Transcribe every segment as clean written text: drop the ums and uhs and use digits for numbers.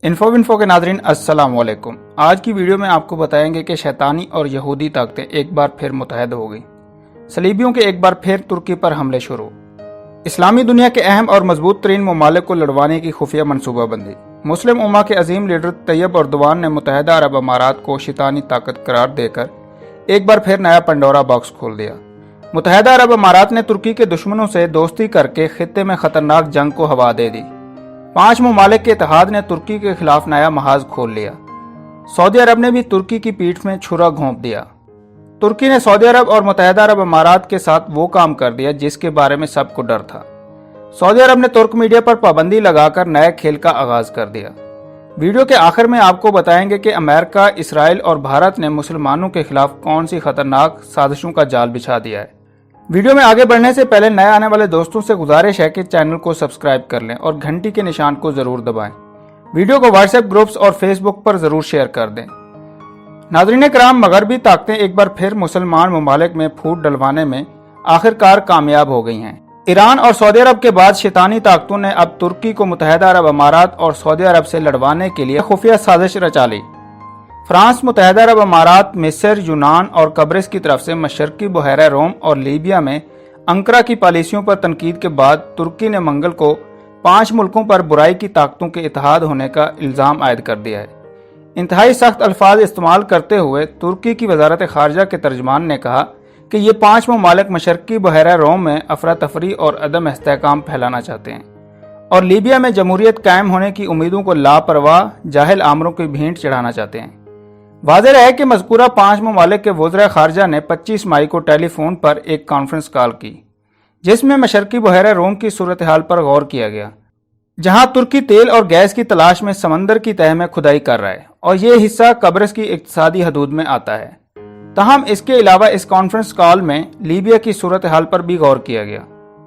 Info के नाजरीन अस्सलाम वालेकुम। आज की वीडियो में आपको बताएंगे कि शैतानी और यहूदी ताकतें एक बार फिर मुतहद हो गई। सलीबियों के एक बार फिर तुर्की पर हमले शुरू। इस्लामी दुनिया के अहम और मजबूत तरीन ममालिक को लड़वाने की खुफिया मनसूबाबंदी। मुस्लिम उम्मा के अजीम लीडर तैयब अर्दवान ने मुत्तहिदा अरब अमारात को शैतानी ताकत करार देकर एक बार फिर नया पंडोरा बॉक्स खोल दिया। मुत्तहिदा अरब अमारात ने तुर्की के दुश्मनों से दोस्ती करके खित्ते में खतरनाक जंग को हवा दे दी। 5 ममालिक के इत्तेहाद ने तुर्की के खिलाफ नया महाज खोल लिया। सऊदी अरब ने भी तुर्की की पीठ में छुरा घोंप दिया। तुर्की ने सऊदी अरब और मुत्तहिदा अरब अमारात के साथ वो काम कर दिया जिसके बारे में सबको डर था। सऊदी अरब ने तुर्क मीडिया पर पाबंदी लगाकर नए खेल का आगाज कर दिया। वीडियो के आखिर में आपको बताएंगे कि अमेरिका, इसराइल और भारत ने मुसलमानों के खिलाफ कौन सी खतरनाक साजिशों का जाल बिछा दिया है। वीडियो में आगे बढ़ने से पहले नए आने वाले दोस्तों से गुजारिश है कि चैनल को सब्सक्राइब कर लें और घंटी के निशान को जरूर दबाएं। वीडियो को व्हाट्सएप ग्रुप्स और फेसबुक पर जरूर शेयर कर दें। नाज़रीन कराम, मगरबी ताकतें एक बार फिर मुसलमान ममालिक में फूट डलवाने में आखिरकार कामयाब हो गई हैं। ईरान और सऊदी अरब के बाद शैतानी ताकतों ने अब तुर्की को मुत्तहिदा अरब अमारात और सऊदी अरब से लड़वाने के लिए खुफिया साजिश रचा ली। फ्रांस, मुत्तहिदा अरब अमारात, मिस्र, यूनान और कब्रिस की तरफ से मशरकी बहरा रोम और लीबिया में अंकरा की पॉलिसियों पर तनकीद के बाद तुर्की ने मंगल को 5 मुल्कों पर बुराई की ताकतों के इत्तेहाद होने का इल्ज़ाम आयद कर दिया है। इंतहाई सख्त अल्फाज इस्तेमाल करते हुए तुर्की की वजारत खारजा के तर्जमान ने कहा कि ये 5 ममालिक मशरकी बहरा रोम में अफरा तफरी और अदम इस्तेहकाम फैलाना चाहते हैं और लीबिया में जमहूरियत कायम होने की उम्मीदों को लापरवाह जाहिल आमरों की भेंट चढ़ाना चाहते हैं। वाज़ेह है कि मज़कूरा 5 ममालिक के वज़ीर खारजा ने 25 मई को टेलीफोन पर एक कॉन्फ्रेंस कॉल की जिसमें मशरकी बहरा रोम की सूरत हाल पर गौर किया गया, जहां तुर्की तेल और गैस की तलाश में समंदर की तह में खुदाई कर रहा है और ये हिस्सा कब्रिस की इक्तिसादी हदूद में आता है। तहम इसके अलावा इस कॉन्फ्रेंस कॉल में लीबिया की सूरत हाल पर भी गौर किया गया।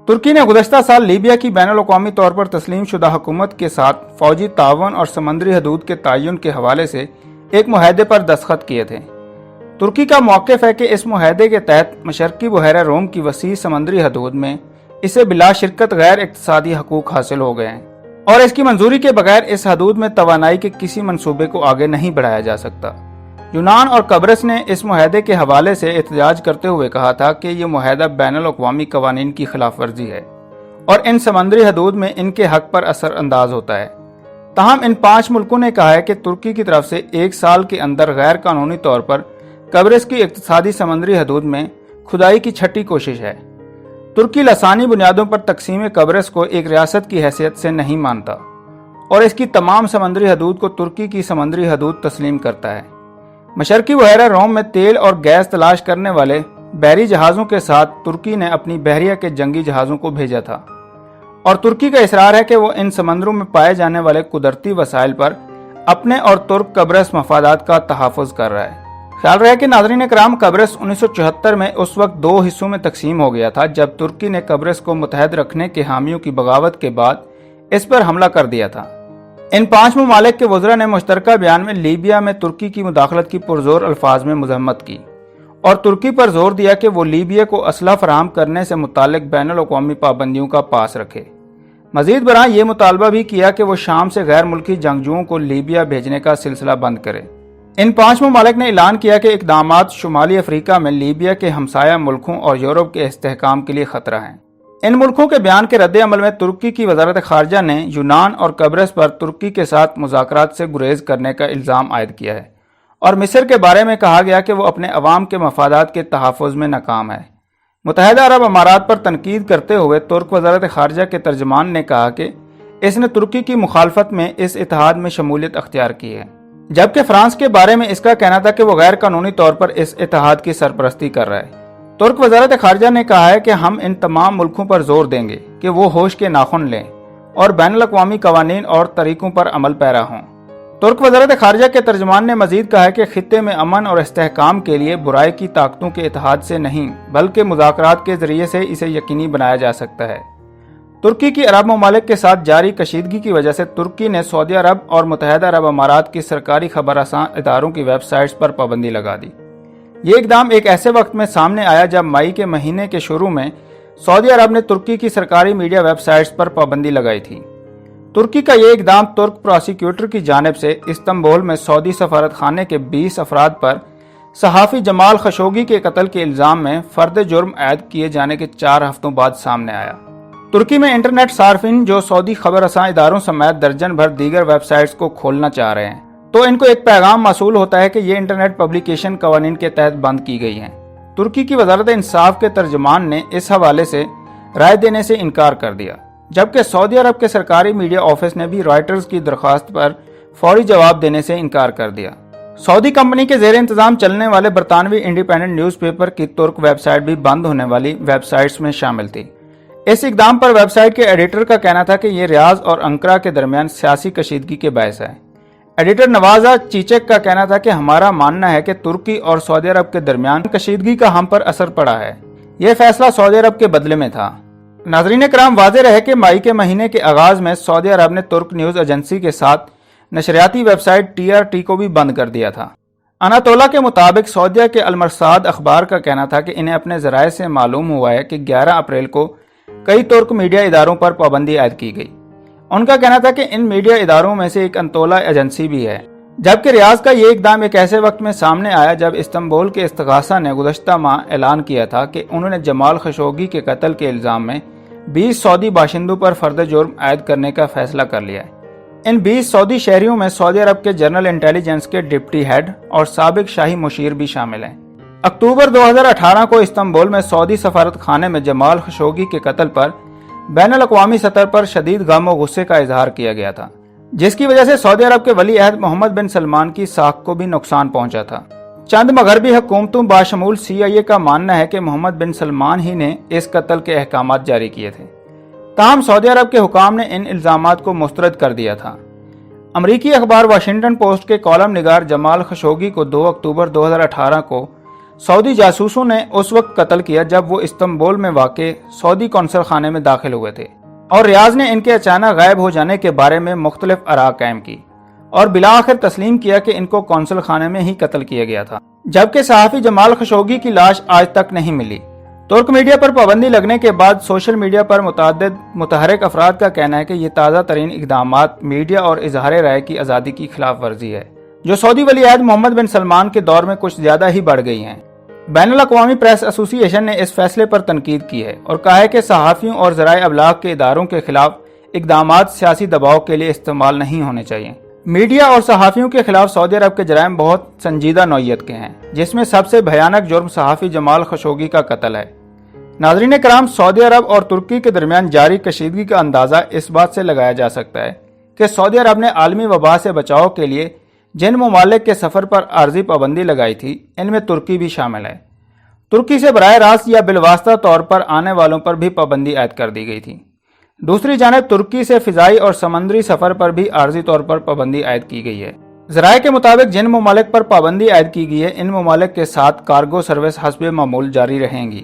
तुर्की ने गुज़श्ता साल लीबिया की बैनुल-अक़वामी तौर पर तस्लीम शुदा हुकूमत के साथ फौजी तावन और समंदरी हदूद के तयन के हवाले से एक मुआहदे पर दस्तखत किए थे। तुर्की का मौक़िफ़ है कि इस मुआहदे के तहत मशरकी बहरा रोम की वसी समंदरी हदूद में इसे बिला शिरकत गैर इक्तिसादी हकूक हासिल हो गए हैं और इसकी मंजूरी के बगैर इस हदूद में तवानाई के किसी मंसूबे को आगे नहीं बढ़ाया जा सकता। यूनान और कब्रिस ने इस मुआहदे के हवाले से एहतजाज करते हुए कहा था कि यह मुआहदा बैनुल-अक़वामी कवानीन की खिलाफ वर्जी है और इन समंदरी हदूद में इनके हक पर असर अंदाज होता है। तहम इन 5 मुल्कों ने कहा है कि तुर्की की तरफ से 1 साल के अंदर गैर कानूनी तौर पर कब्रिस की इक्तिसादी समंदरी हदूद में खुदाई की छठी कोशिश है। तुर्की लसानी बुनियादों पर तकसीम कब्रिस को एक रियासत की हैसियत से नहीं मानता और इसकी तमाम समंदरी हदूद को तुर्की की समंदरी हदूद तस्लीम करता है। मशरकी बहरा रोम में तेल और गैस तलाश करने वाले बहरी जहाज़ों के साथ तुर्की ने अपनी बहरिया के जंगी जहाज़ों को भेजा था और तुर्की का इसरार है कि वो इन समंदरों में पाए जाने वाले कुदरती वसाइल पर अपने और तुर्क कब्रिस मफादात का तहफ़्फ़ुज़ कर रहा है। ख्याल रहे कि नाज़रीन कराम, कब्रिस 1974 में उस वक्त 2 हिस्सों में तकसीम हो गया था जब तुर्की ने कब्रिस को मुत्तहद रखने के हामियों की बगावत के बाद इस पर हमला कर दिया था। इन 5 ममालिक के वज़रा ने मुश्तरका बयान में लीबिया में तुर्की की मुदाखलत की पुरजोर अल्फाज में मज़म्मत की और तुर्की पर जोर दिया कि वो लीबिया को असला फराहम करने से मुतालिक बैनुल-अक़वामी पाबंदियों का पास रखे। मजीद बरां ये मुतालबा भी किया कि वो शाम से गैर मुल्की जंगजुओं को लीबिया भेजने का सिलसिला बंद करे। इन 5 ममालिक ने ऐलान किया कि इक़दामात शुमाली अफ्रीका में लीबिया के हमसाया मुल्कों और यूरोप के इस्तेहकाम के लिए खतरा हैं। इन मुल्कों के बयान के रद्द अमल में तुर्की की वजारत खारजा ने यूनान और कब्रिस पर तुर्की के साथ मुज़ाकरात से गुरेज करने का इल्ज़ाम आयद किया है और मिस्र के बारे में कहा गया कि वो अपने अवाम के मफादात के तहफ़्फ़ुज़ में नाकाम है। मुत्तहिदा अरब अमारात पर तनकीद करते हुए तुर्क वजारत खारजा के तर्जमान ने कहा कि इसने तुर्की की मुखालफत में इस इत्तेहाद में शमूलियत अख्तियार की है, जबकि फ्रांस के बारे में इसका कहना था कि वो गैर कानूनी तौर पर इस इत्तेहाद की सरपरस्ती कर रहा है। तुर्क वजारत खारजा ने कहा है कि हम इन तमाम मुल्कों पर जोर देंगे कि वो होश के नाखुन लें और बैनुल-अक़वामी कवानीन और तरीकों पर अमल पैरा हों। तुर्क वजारत खारजा के तर्जमान ने मजीद कहा है कि खित्ते में अमन और इस्तेहकाम के लिए बुराई की ताकतों के इत्तेहाद से नहीं बल्कि मुज़ाकरात के जरिए से इसे यकीनी बनाया जा सकता है। तुर्की की अरब ममालिक के साथ जारी कशीदगी की वजह से तुर्की ने सऊदी अरब और मुत्तहिदा अरब अमारात की सरकारी खबरसां इदारों की वेबसाइट्स पर पाबंदी लगा दी। ये इकदाम एक ऐसे वक्त में सामने आया जब मई के महीने के शुरू में सऊदी अरब ने तुर्की की सरकारी मीडिया वेबसाइट्स पर पाबंदी लगाई थी। ترکی کا یہ اقدام ترک پروسیکیوٹر کی جانب سے استنبول میں سعودی سفارت خانے کے 20 افراد پر صحافی جمال خشوگی کے قتل کے الزام میں فرد جرم عائد کیے جانے کے 4 ہفتوں بعد سامنے آیا۔ ترکی میں انٹرنیٹ صارفین جو سعودی خبر رساں اداروں سمیت درجن بھر دیگر ویب سائٹس کو کھولنا چاہ رہے ہیں تو ان کو ایک پیغام موصول ہوتا ہے کہ یہ انٹرنیٹ پبلیکیشن قوانین کے تحت بند کی گئی ہیں۔ ترکی کی وزارت انصاف کے ترجمان نے اس حوالے سے رائے دینے سے انکار کر دیا، جبکہ سعودی عرب کے سرکاری میڈیا آفس نے بھی رائٹرز کی درخواست پر فوری جواب دینے سے انکار کر دیا۔ سعودی کمپنی کے زیر انتظام چلنے والے برطانوی انڈیپینڈنٹ نیوز پیپر کی ترک ویب سائٹ بھی بند ہونے والی ویب سائٹس میں شامل تھی۔ اس اقدام پر ویب سائٹ کے ایڈیٹر کا کہنا تھا کہ یہ ریاض اور انقرہ کے درمیان سیاسی کشیدگی کے باعث ہے۔ ایڈیٹر نوازا چیچک کا کہنا تھا کہ ہمارا ماننا ہے کہ ترکی اور سعودی عرب کے درمیان کشیدگی کا ہم پر اثر پڑا ہے، یہ فیصلہ سعودی عرب کے بدلے میں تھا۔ ناظرین کرام، واضح رہے کہ مئی کے مہینے کے آغاز میں سعودی عرب نے ترک نیوز ایجنسی کے ساتھ نشریاتی ویب سائٹ TRT کو بھی بند کر دیا تھا۔ اناتولا کے مطابق سعودیہ کے المرصاد اخبار کا کہنا تھا کہ انہیں اپنے ذرائع سے معلوم ہوا ہے کہ 11 اپریل کو کئی ترک میڈیا اداروں پر پابندی عائد کی گئی۔ ان کا کہنا تھا کہ ان میڈیا اداروں میں سے ایک اناتولا ایجنسی بھی ہے، جبکہ ریاض کا یہ اقدام ایک ایسے وقت میں سامنے آیا جب استنبول کے استغاثہ نے گزشتہ ماہ اعلان کیا تھا کہ انہوں نے جمال خشوگی کے قتل کے الزام میں 20 سعودی باشندوں پر فرد جرم عائد کرنے کا فیصلہ کر لیا ہے۔ ان 20 سعودی شہریوں میں سعودی عرب کے جنرل انٹیلیجنس کے ڈپٹی ہیڈ اور سابق شاہی مشیر بھی شامل ہیں۔ اکتوبر 2018 کو استنبول میں سعودی سفارت خانے میں جمال خشوگی کے قتل پر بین الاقوامی سطح پر شدید غم و غصے کا اظہار کیا گیا تھا، جس کی وجہ سے سعودی عرب کے ولی عہد محمد بن سلمان کی ساکھ کو بھی نقصان پہنچا تھا۔ چند مغربی حکومتوں باشمول CIA کا ماننا ہے کہ محمد بن سلمان ہی نے اس قتل کے احکامات جاری کیے تھے، تاہم سعودی عرب کے حکام نے ان الزامات کو مسترد کر دیا تھا۔ امریکی اخبار واشنگٹن پوسٹ کے کالم نگار جمال خشوگی کو 2 اکتوبر 2018 کو سعودی جاسوسوں نے اس وقت قتل کیا جب وہ استنبول میں واقع سعودی قونصل خانے میں داخل ہوئے تھے، اور ریاض نے ان کے اچانک غائب ہو جانے کے بارے میں مختلف آراء قائم کی اور بالآخر تسلیم کیا کہ ان کو قونصل خانے میں ہی قتل کیا گیا تھا، جبکہ صحافی جمال خشوگی کی لاش آج تک نہیں ملی۔ ترک میڈیا پر پابندی لگنے کے بعد سوشل میڈیا پر متعدد متحرک افراد کا کہنا ہے کہ یہ تازہ ترین اقدامات میڈیا اور اظہار رائے کی آزادی کی خلاف ورزی ہے، جو سعودی ولی عہد محمد بن سلمان کے دور میں کچھ زیادہ ہی بڑھ گئی ہیں۔ بین الاقوامی پریس ایسوسی ایشن نے اس فیصلے پر تنقید کی ہے اور کہا ہے کہ صحافیوں اور ذرائع ابلاغ کے اداروں کے خلاف اقدامات سیاسی دباؤ کے لیے استعمال نہیں ہونے چاہیے۔ میڈیا اور صحافیوں کے خلاف سعودی عرب کے جرائم بہت سنجیدہ نوعیت کے ہیں، جس میں سب سے بھیانک جرم صحافی جمال خشوگی کا قتل ہے۔ ناظرین کرام، سعودی عرب اور ترکی کے درمیان جاری کشیدگی کا اندازہ اس بات سے لگایا جا سکتا ہے کہ سعودی عرب نے عالمی وبا سے بچاؤ کے لیے جن ممالک کے سفر پر عارضی پابندی لگائی تھی، ان میں ترکی بھی شامل ہے۔ ترکی سے براہ راست یا بالواسطہ طور پر آنے والوں پر بھی پابندی عائد کر دی گئی تھی۔ دوسری جانب ترکی سے فضائی اور سمندری سفر پر بھی عارضی طور پر پابندی عائد کی گئی ہے۔ ذرائع کے مطابق جن ممالک پر پابندی عائد کی گئی ہے، ان ممالک کے ساتھ کارگو سروس حسب معمول جاری رہیں گی،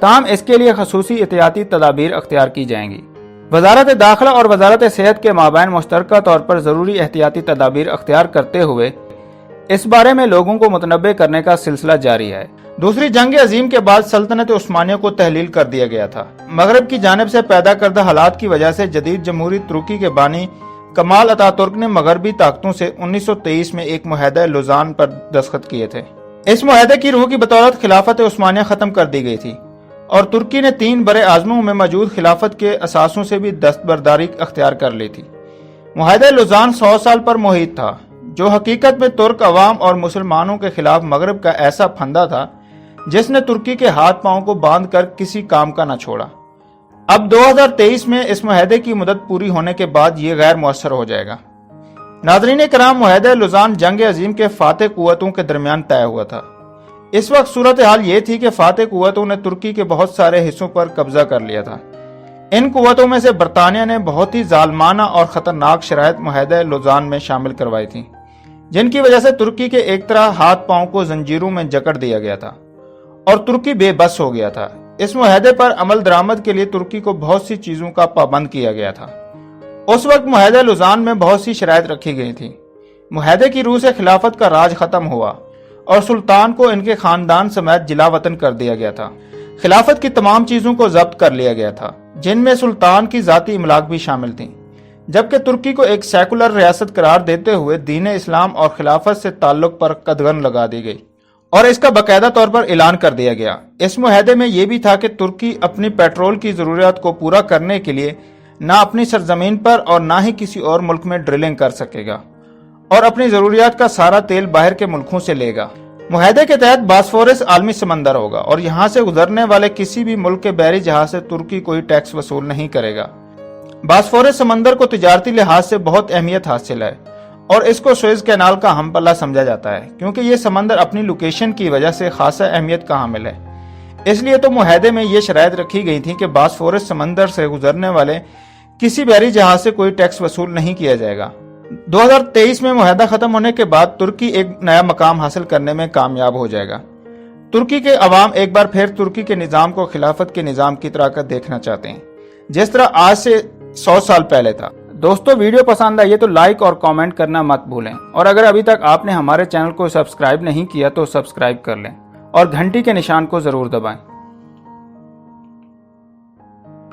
تاہم اس کے لیے خصوصی احتیاطی تدابیر اختیار کی جائیں گی۔ وزارت داخلہ اور وزارت صحت کے مابین مشترکہ طور پر ضروری احتیاطی تدابیر اختیار کرتے ہوئے اس بارے میں لوگوں کو متنبع کرنے کا سلسلہ جاری ہے۔ دوسری جنگ عظیم کے بعد سلطنت عثمانیہ کو تحلیل کر دیا گیا تھا۔ مغرب کی جانب سے پیدا کردہ حالات کی وجہ سے جدید جمہوری ترکی کے بانی کمال اتاترک نے مغربی طاقتوں سے 1923 میں ایک معاہدہ لوزان پر دستخط کیے تھے۔ اس معاہدے کی روح کی بدولت خلافت عثمانیہ ختم کر دی گئی تھی اور ترکی نے 3 بر اعظموں میں موجود خلافت کے اثاثوں سے بھی دستبرداری اختیار کر لی تھی۔ معاہدہ لوزان 100 سال پر محیط تھا، جو حقیقت میں ترک عوام اور مسلمانوں کے خلاف مغرب کا ایسا پھندا تھا جس نے ترکی کے ہاتھ پاؤں کو باندھ کر کسی کام کا نہ چھوڑا۔ اب 2023 میں اس معاہدے کی مدت پوری ہونے کے بعد یہ غیر مؤثر ہو جائے گا۔ ناظرین کرام، معاہدہ لوزان جنگ عظیم کے فاتح قوتوں کے درمیان طے ہوا تھا۔ اس وقت صورتحال یہ تھی کہ فاتح قوتوں نے ترکی کے بہت سارے حصوں پر قبضہ کر لیا تھا۔ ان قوتوں میں سے برطانیہ نے بہت ہی ظالمانہ اور خطرناک شرائط معاہدہ لوزان میں شامل کروائی تھیں، جن کی وجہ سے ترکی کے ایک طرح ہاتھ پاؤں کو زنجیروں میں جکڑ دیا گیا تھا اور ترکی بے بس ہو گیا تھا۔ اس معاہدے پر عمل درآمد کے لیے ترکی کو بہت سی چیزوں کا پابند کیا گیا تھا۔ اس وقت معاہدہ لوزان میں بہت سی شرائط رکھی گئی تھیں۔ معاہدے کی روح سے خلافت کا راج ختم ہوا اور سلطان کو ان کے خاندان سمیت جلا وطن کر دیا گیا تھا۔ خلافت کی تمام چیزوں کو ضبط کر لیا گیا تھا، جن میں سلطان کی ذاتی املاک بھی شامل تھیں۔ जबकि तुर्की को एक सेकुलर रियासत करार देते हुए दीन इस्लाम और खिलाफत से ताल्लुक पर कदगन लगा दी गई और इसका बाकायदा तौर पर ऐलान कर दिया गया। इस मुआहदे में यह भी था कि तुर्की अपनी पेट्रोल की जरूरियात को पूरा करने के लिए ना अपनी सरजमीन पर और ना ही किसी और मुल्क में ड्रिलिंग कर सकेगा और अपनी जरूरियात का सारा तेल बाहर के मुल्कों से लेगा। मुआहदे के तहत बास्फोरस आलमी समंदर होगा और यहाँ से गुजरने वाले किसी भी मुल्क के बहरी जहाज से तुर्की कोई टैक्स वसूल नहीं करेगा। बास्फोरस समंदर को तिजारती लिहाज से बहुत अहमियत हासिल है और इसको सुएज कैनाल का हम पल्ला समझा जाता है, क्योंकि ये समंदर अपनी लोकेशन की वजह से खासा अहमियत का हामिल है। इसलिए तो मुआहदे में ये शराइत रखी गई थी कि बास्फोरस समंदर से गुजरने वाले किसी बहरी जहाज से कोई टैक्स वसूल नहीं किया जाएगा। 2023 में मुआहदा खत्म होने के बाद तुर्की एक नया मकाम हासिल करने में कामयाब हो जाएगा। तुर्की के अवाम एक बार फिर तुर्की के निज़ाम को खिलाफत के निज़ाम की तरह देखना चाहते हैं, जिस तरह आज से 100 साल पहले था। दोस्तों, वीडियो पसंद आई तो लाइक और कमेंट करना मत भूलें और अगर अभी तक आपने हमारे चैनल को सब्सक्राइब नहीं किया तो सब्सक्राइब कर लें और घंटी के निशान को जरूर दबाएं।